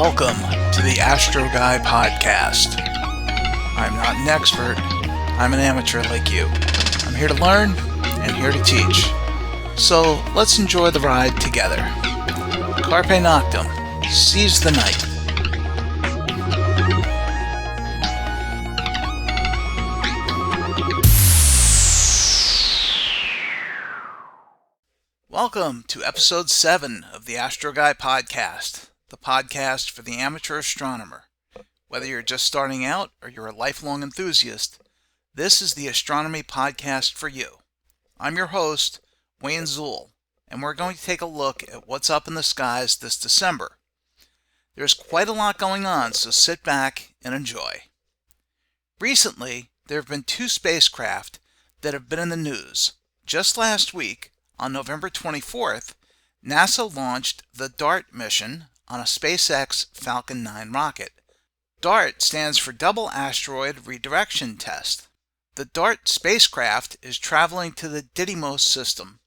Welcome to the Astro Guy podcast. I'm not an expert, I'm an amateur like you. I'm here to learn and here to teach. So let's enjoy the ride together. Carpe Noctem, seize the night. Welcome to episode 7 of the Astro Guy podcast, the podcast for the amateur astronomer. Whether you're just starting out or you're a lifelong enthusiast, this is the astronomy podcast for you. I'm your host, Wayne Zuhl, and we're going to take a look at what's up in the skies this December. There's quite a lot going on, so sit back and enjoy. Recently, there have been 2 spacecraft that have been in the news. Just last week, on November 24th, NASA launched the DART mission on a SpaceX Falcon 9 rocket. DART stands for Double Asteroid Redirection Test. The DART spacecraft is traveling to the Didymos system,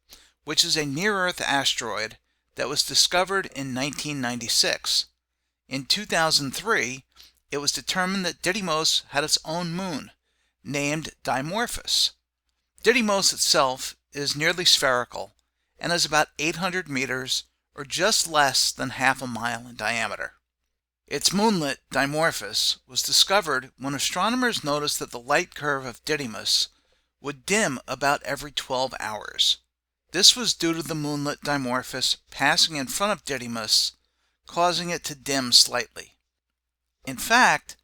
which is a near-Earth asteroid that was discovered in 1996. In 2003, it was determined that Didymos had its own moon, named Dimorphos. Didymos itself is nearly spherical and is about 800 meters or just less than half a mile in diameter. Its moonlet, Dimorphos, was discovered when astronomers noticed that the light curve of Didymos would dim about every 12 hours. This was due to the moonlet Dimorphos passing in front of Didymos, causing it to dim slightly. In fact,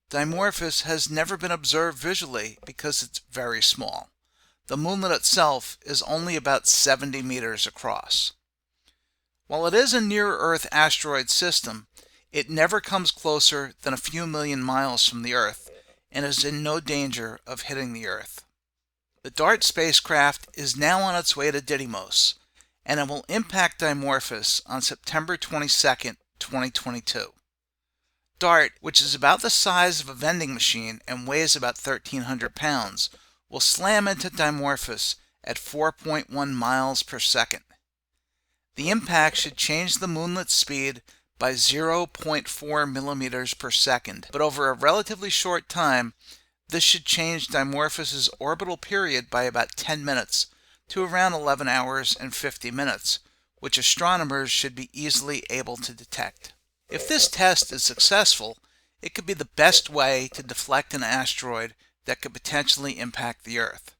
Dimorphos has never been observed visually because it's very small. The moonlet itself is only about 70 meters across. While it is a near-Earth asteroid system, it never comes closer than a few million miles from the Earth and is in no danger of hitting the Earth. The DART spacecraft is now on its way to Didymos, and it will impact Dimorphos on September 22, 2022. DART, which is about the size of a vending machine and weighs about 1,300 pounds, will slam into Dimorphos at 4.1 miles per second. The impact should change the moonlet's speed by 0.4 millimeters per second, but over a relatively short time, this should change Dimorphos' orbital period by about 10 minutes to around 11 hours and 50 minutes, which astronomers should be easily able to detect. If this test is successful, it could be the best way to deflect an asteroid that could potentially impact the Earth.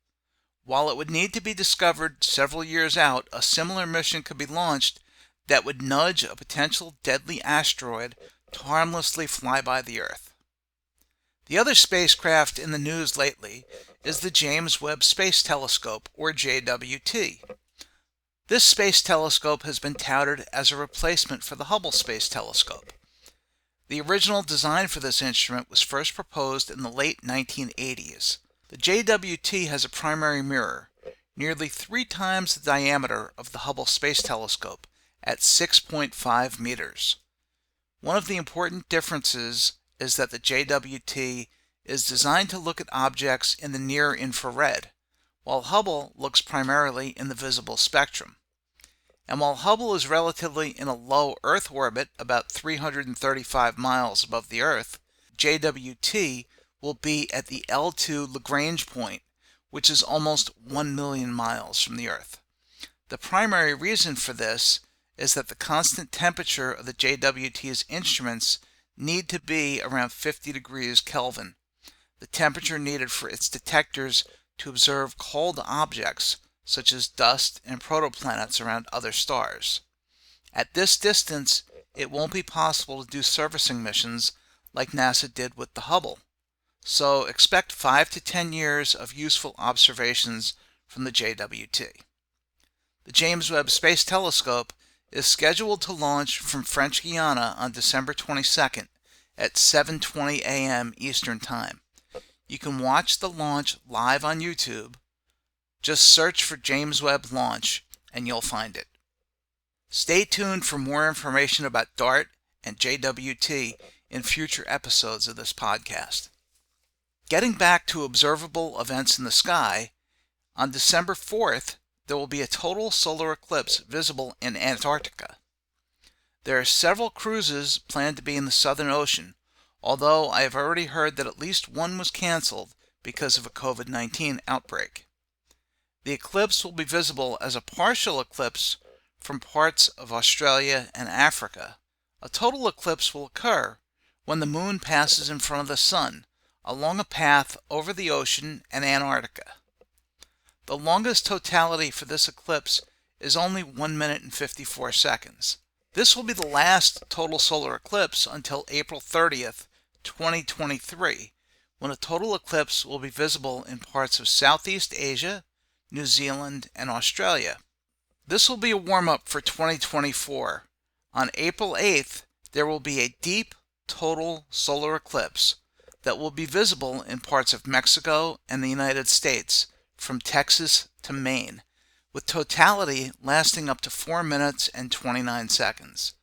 While it would need to be discovered several years out, a similar mission could be launched that would nudge a potential deadly asteroid to harmlessly fly by the Earth. The other spacecraft in the news lately is the James Webb Space Telescope, or JWT. This space telescope has been touted as a replacement for the Hubble Space Telescope. The original design for this instrument was first proposed in the late 1980s. The JWT has a primary mirror, nearly 3 times the diameter of the Hubble Space Telescope, at 6.5 meters. One of the important differences is that the JWT is designed to look at objects in the near infrared, while Hubble looks primarily in the visible spectrum. And while Hubble is relatively in a low Earth orbit, about 335 miles above the Earth, JWT will be at the L2 Lagrange point, which is almost 1 million miles from the Earth. The primary reason for this is that the constant temperature of the JWT's instruments need to be around 50 degrees Kelvin, the temperature needed for its detectors to observe cold objects such as dust and protoplanets around other stars. At this distance, it won't be possible to do servicing missions like NASA did with the Hubble. So expect 5 to 10 years of useful observations from the JWT. The James Webb Space Telescope is scheduled to launch from French Guiana on December 22nd at 7:20 a.m. Eastern Time. You can watch the launch live on YouTube. Just search for James Webb launch and you'll find it. Stay tuned for more information about DART and JWT in future episodes of this podcast. Getting back to observable events in the sky, on December 4th, there will be a total solar eclipse visible in Antarctica. There are several cruises planned to be in the Southern Ocean, although I have already heard that at least one was canceled because of a COVID-19 outbreak. The eclipse will be visible as a partial eclipse from parts of Australia and Africa. A total eclipse will occur when the moon passes in front of the sun along a path over the ocean and Antarctica. The longest totality for this eclipse is only 1 minute and 54 seconds. This will be the last total solar eclipse until April 30th, 2023, when a total eclipse will be visible in parts of Southeast Asia, New Zealand, and Australia. This will be a warm-up for 2024. On April 8th, there will be a deep total solar eclipse that will be visible in parts of Mexico and the United States, from Texas to Maine, with totality lasting up to 4 minutes and 29 seconds.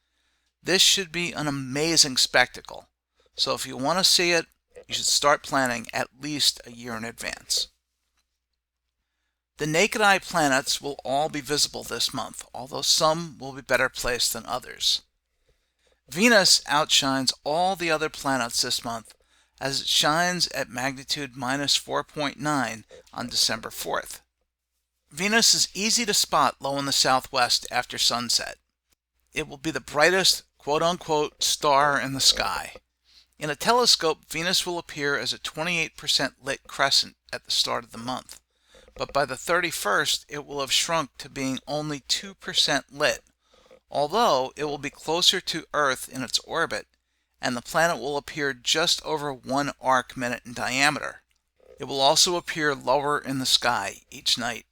This should be an amazing spectacle, so if you want to see it, you should start planning at least a year in advance. The naked eye planets will all be visible this month, although some will be better placed than others. Venus outshines all the other planets this month as it shines at magnitude -4.9 on December 4th. Venus is easy to spot low in the southwest after sunset. It will be the brightest quote-unquote star in the sky. In a telescope, Venus will appear as a 28% lit crescent at the start of the month, but by the 31st it will have shrunk to being only 2% lit, although it will be closer to Earth in its orbit, and the planet will appear just over 1 arc minute in diameter. It will also appear lower in the sky each night.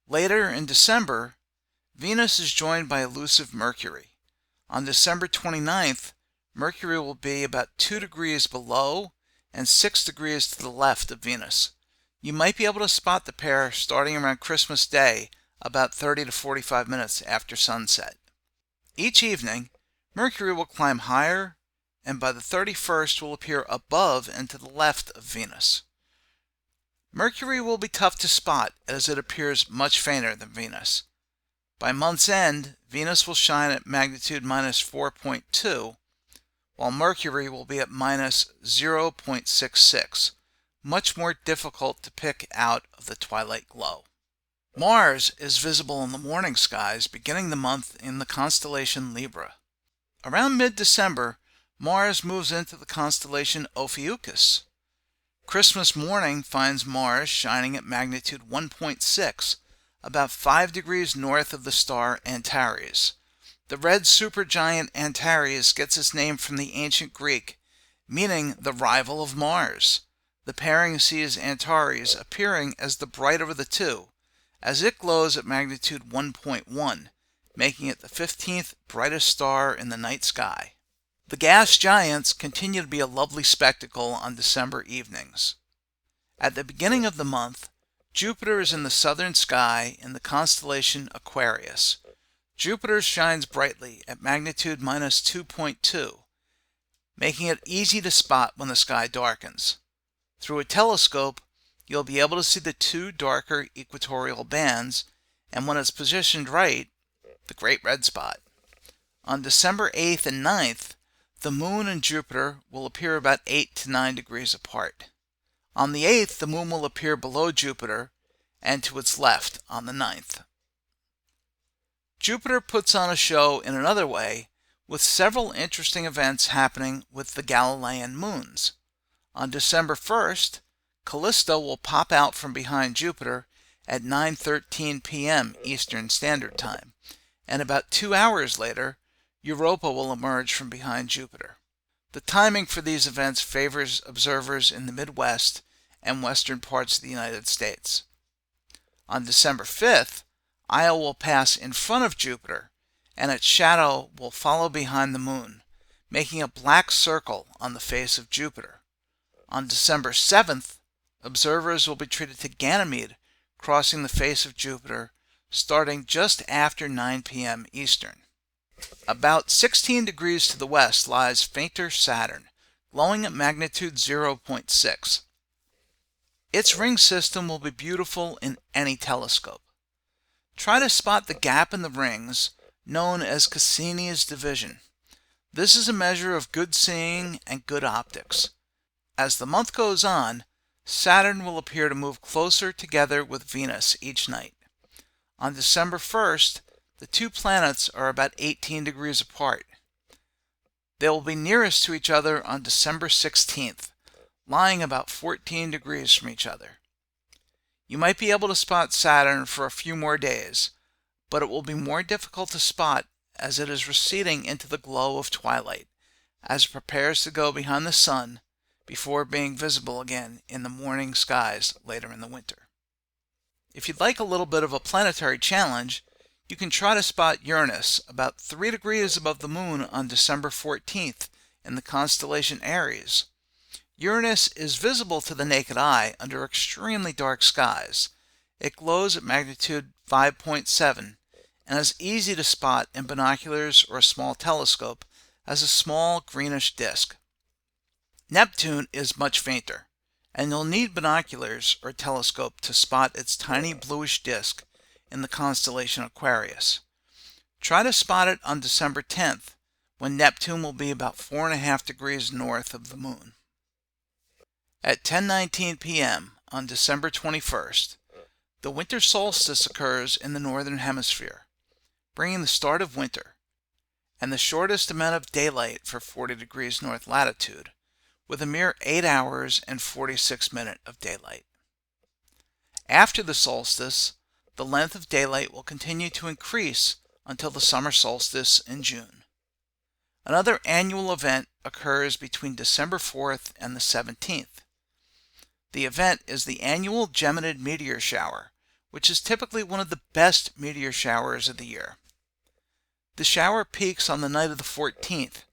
Later in December, Venus is joined by elusive Mercury. On December 29th, Mercury will be about 2 degrees below and 6 degrees to the left of Venus. You might be able to spot the pair starting around Christmas Day, about 30 to 45 minutes after sunset. Each evening, Mercury will climb higher, and by the 31st will appear above and to the left of Venus. Mercury will be tough to spot as it appears much fainter than Venus. By month's end, Venus will shine at magnitude -4.2, while Mercury will be at -0.66, much more difficult to pick out of the twilight glow. Mars is visible in the morning skies beginning the month in the constellation Libra. Around mid-December, Mars moves into the constellation Ophiuchus. Christmas morning finds Mars shining at magnitude 1.6, about 5 degrees north of the star Antares. The red supergiant Antares gets its name from the ancient Greek, meaning the rival of Mars. The pairing sees Antares appearing as the brighter of the two, as it glows at magnitude 1.1, making it the 15th brightest star in the night sky. The gas giants continue to be a lovely spectacle on December evenings. At the beginning of the month, Jupiter is in the southern sky in the constellation Aquarius. Jupiter shines brightly at magnitude -2.2, making it easy to spot when the sky darkens. Through a telescope, you'll be able to see the 2 darker equatorial bands, and when it's positioned right, the Great Red Spot. On December 8th and 9th, the Moon and Jupiter will appear about 8 to 9 degrees apart. On the 8th, the Moon will appear below Jupiter and to its left on the 9th. Jupiter puts on a show in another way, with several interesting events happening with the Galilean moons. On December 1st, Callisto will pop out from behind Jupiter at 9:13 p.m. Eastern Standard Time, and about 2 hours later, Europa will emerge from behind Jupiter. The timing for these events favors observers in the Midwest and western parts of the United States. On December 5th, Io will pass in front of Jupiter, and its shadow will follow behind the Moon, making a black circle on the face of Jupiter. On December 7th, observers will be treated to Ganymede crossing the face of Jupiter starting just after 9 p.m. Eastern. About 16 degrees to the west lies fainter Saturn, glowing at magnitude 0.6. Its ring system will be beautiful in any telescope. Try to spot the gap in the rings known as Cassini's division. This is a measure of good seeing and good optics. As the month goes on, Saturn will appear to move closer together with Venus each night. On December 1st, the two planets are about 18 degrees apart. They will be nearest to each other on December 16th, lying about 14 degrees from each other. You might be able to spot Saturn for a few more days, but it will be more difficult to spot as it is receding into the glow of twilight, as it prepares to go behind the sun before being visible again in the morning skies later in the winter. If you'd like a little bit of a planetary challenge, you can try to spot Uranus about 3 degrees above the moon on December 14th in the constellation Aries. Uranus is visible to the naked eye under extremely dark skies. It glows at magnitude 5.7 and is easy to spot in binoculars or a small telescope as a small greenish disk. Neptune is much fainter, and you'll need binoculars or a telescope to spot its tiny bluish disk in the constellation Aquarius. Try to spot it on December 10th, when Neptune will be about 4.5 degrees north of the moon. At 10:19 p.m. on December 21st, the winter solstice occurs in the northern hemisphere, bringing the start of winter, and the shortest amount of daylight for 40 degrees north latitude, with a mere 8 hours and 46 minutes of daylight. After the solstice, the length of daylight will continue to increase until the summer solstice in June. Another annual event occurs between December 4th and the 17th. The event is the annual Geminid Meteor Shower, which is typically one of the best meteor showers of the year. The shower peaks on the night of the 14th,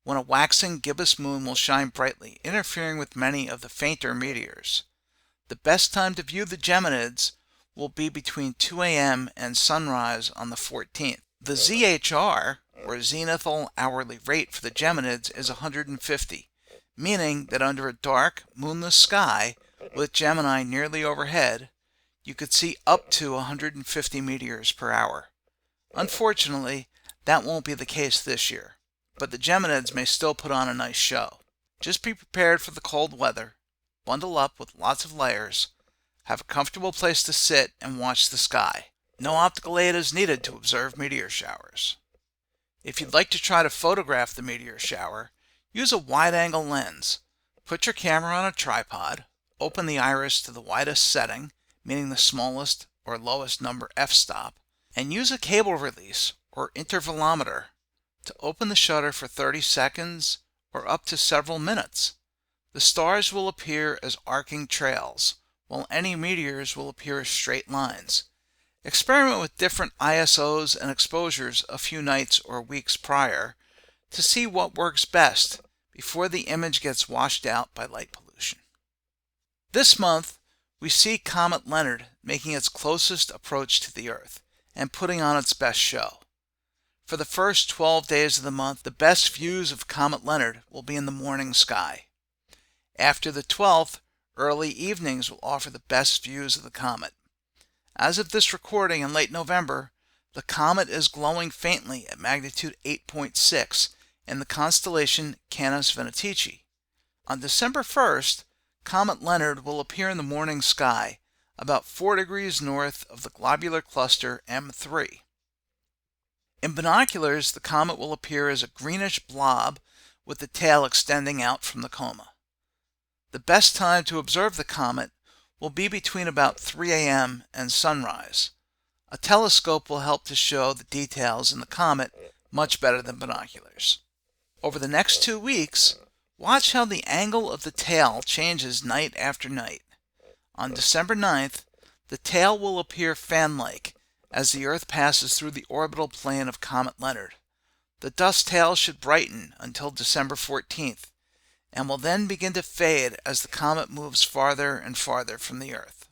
when a waxing gibbous moon will shine brightly, interfering with many of the fainter meteors. The best time to view the Geminids will be between 2 a.m. and sunrise on the 14th. The ZHR, or zenithal hourly rate for the Geminids, is 150, meaning that under a dark, moonless sky, with Gemini nearly overhead, you could see up to 150 meteors per hour. Unfortunately, that won't be the case this year, but the Geminids may still put on a nice show. Just be prepared for the cold weather, bundle up with lots of layers, have a comfortable place to sit and watch the sky. No optical aid is needed to observe meteor showers. If you'd like to try to photograph the meteor shower, use a wide-angle lens. Put your camera on a tripod, open the iris to the widest setting, meaning the smallest or lowest number f-stop, and use a cable release or intervalometer to open the shutter for 30 seconds or up to several minutes. The stars will appear as arcing trails, while any meteors will appear as straight lines. Experiment with different ISOs and exposures a few nights or weeks prior to see what works best before the image gets washed out by light pollution. This month, we see Comet Leonard making its closest approach to the Earth and putting on its best show. For the first 12 days of the month, the best views of Comet Leonard will be in the morning sky. After the 12th, early evenings will offer the best views of the comet. As of this recording in late November, the comet is glowing faintly at magnitude 8.6 in the constellation Canis Venatici. On December 1st, Comet Leonard will appear in the morning sky about 4 degrees north of the globular cluster M3. In binoculars, the comet will appear as a greenish blob with the tail extending out from the coma. The best time to observe the comet will be between about 3 a.m. and sunrise. A telescope will help to show the details in the comet much better than binoculars. Over the next 2 weeks, watch how the angle of the tail changes night after night. On December 9th, the tail will appear fan-like as the Earth passes through the orbital plane of Comet Leonard. The dust tail should brighten until December 14th, and will then begin to fade as the comet moves farther and farther from the Earth.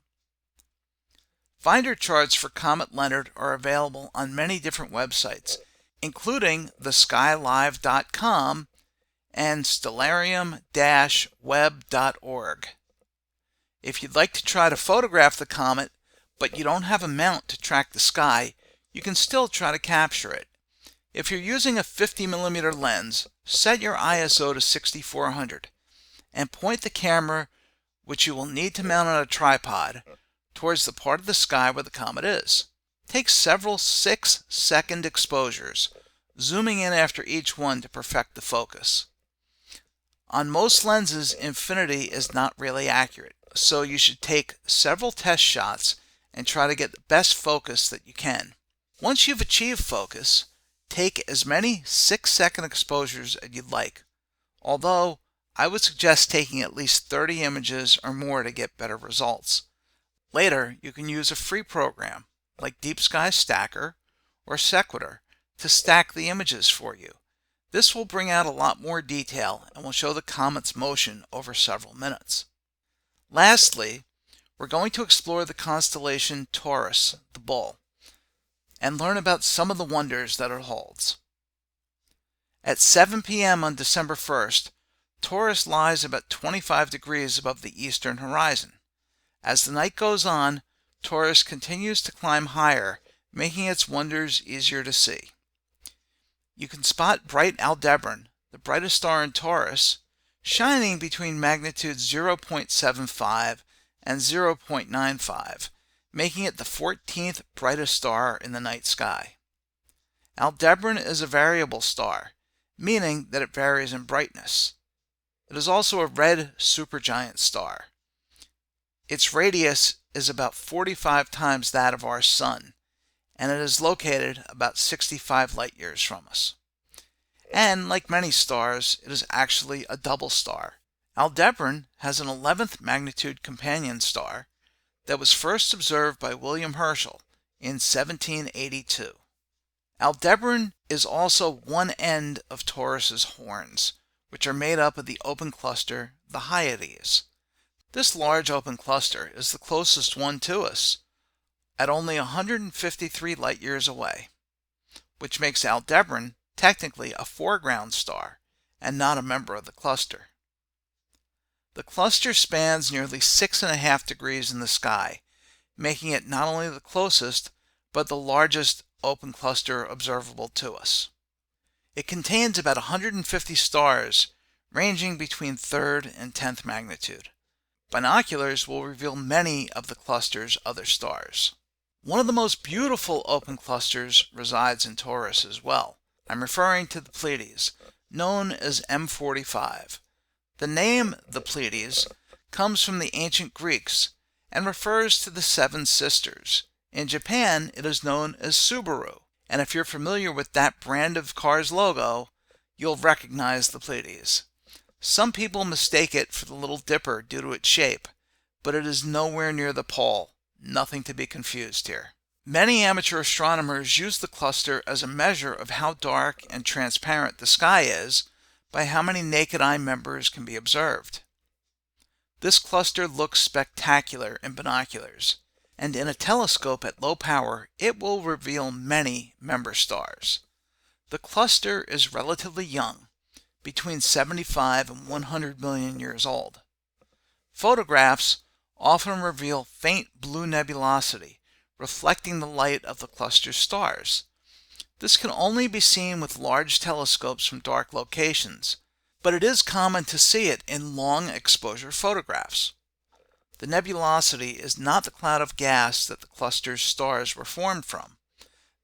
Finder charts for Comet Leonard are available on many different websites, including theskylive.com and stellarium-web.org. If you'd like to try to photograph the comet, but you don't have a mount to track the sky, you can still try to capture it. If you're using a 50mm lens, set your ISO to 6400 and point the camera, which you will need to mount on a tripod, towards the part of the sky where the comet is. Take several 6-second exposures, zooming in after each one to perfect the focus. On most lenses, infinity is not really accurate, so you should take several test shots and try to get the best focus that you can. Once you've achieved focus, take as many 6-second exposures as you'd like, although I would suggest taking at least 30 images or more to get better results. Later, you can use a free program like Deep Sky Stacker or Sequitur to stack the images for you. This will bring out a lot more detail and will show the comet's motion over several minutes. Lastly, we're going to explore the constellation Taurus, the Bull, and learn about some of the wonders that it holds. At 7 p.m. on December 1st, Taurus lies about 25 degrees above the eastern horizon. As the night goes on, Taurus continues to climb higher, making its wonders easier to see. You can spot bright Aldebaran, the brightest star in Taurus, shining between magnitudes 0.75 and 0.95, making it the 14th brightest star in the night sky. Aldebaran is a variable star, meaning that it varies in brightness. It is also a red supergiant star. Its radius is about 45 times that of our Sun, and it is located about 65 light years from us. And like many stars, it is actually a double star. Aldebaran has an 11th magnitude companion star that was first observed by William Herschel in 1782. Aldebaran is also one end of Taurus's horns, which are made up of the open cluster, the Pleiades. This large open cluster is the closest one to us, at only 153 light years away, which makes Aldebaran technically a foreground star and not a member of the cluster. The cluster spans nearly 6.5 degrees in the sky, making it not only the closest, but the largest open cluster observable to us. It contains about 150 stars, ranging between 3rd and 10th magnitude. Binoculars will reveal many of the cluster's other stars. One of the most beautiful open clusters resides in Taurus as well. I'm referring to the Pleiades, known as M45. The name the Pleiades comes from the ancient Greeks and refers to the Seven Sisters. In Japan, it is known as Subaru, and if you're familiar with that brand of car's logo, you'll recognize the Pleiades. Some people mistake it for the Little Dipper due to its shape, but it is nowhere near the pole. Nothing to be confused here. Many amateur astronomers use the cluster as a measure of how dark and transparent the sky is by how many naked eye members can be observed. This cluster looks spectacular in binoculars, and in a telescope at low power, it will reveal many member stars. The cluster is relatively young, between 75 and 100 million years old. Photographs often reveal faint blue nebulosity, reflecting the light of the cluster's stars. This can only be seen with large telescopes from dark locations, but it is common to see it in long exposure photographs. The nebulosity is not the cloud of gas that the cluster's stars were formed from.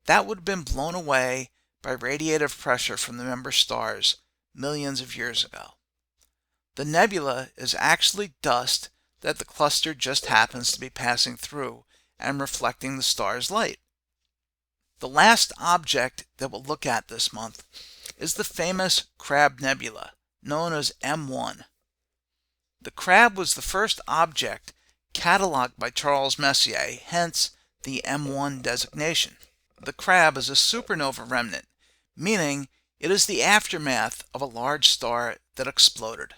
That would have been blown away by radiative pressure from the member stars millions of years ago. The nebula is actually dust that the cluster just happens to be passing through and reflecting the star's light. The last object that we'll look at this month is the famous Crab Nebula, known as M1. The Crab was the first object cataloged by Charles Messier, hence the M1 designation. The Crab is a supernova remnant, meaning it is the aftermath of a large star that exploded.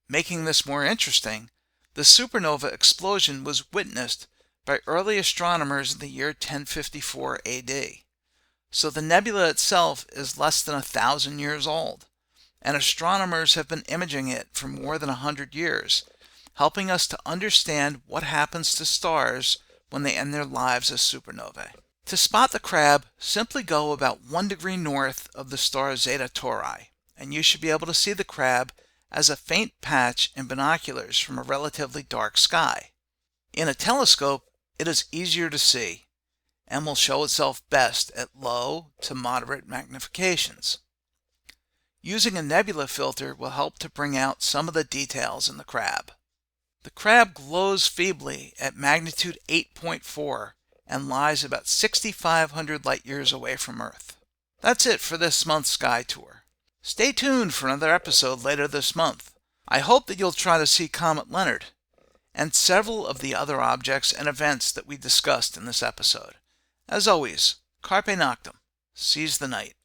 Making this more interesting, the supernova explosion was witnessed by early astronomers in the year 1054 AD. So the nebula itself is less than 1,000 years old, and astronomers have been imaging it for more than 100 years, helping us to understand what happens to stars when they end their lives as supernovae. To spot the crab, simply go about 1 degree north of the star Zeta Tauri, and you should be able to see the crab as a faint patch in binoculars from a relatively dark sky. In a telescope, it is easier to see, and will show itself best at low to moderate magnifications. Using a nebula filter will help to bring out some of the details in the crab. The crab glows feebly at magnitude 8.4 and lies about 6,500 light years away from Earth. That's it for this month's sky tour. Stay tuned for another episode later this month. I hope that you'll try to see Comet Leonard and several of the other objects and events that we discussed in this episode. As always, carpe noctem, seize the night.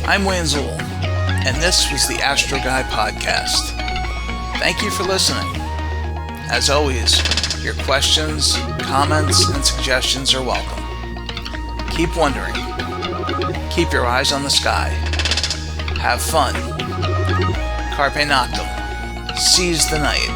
I'm Wayne Zool, and this was the Astro Guy Podcast. Thank you for listening. As always, your questions, comments, and suggestions are welcome. Keep wondering. Keep your eyes on the sky. Have fun. Carpe noctem. Seize the night.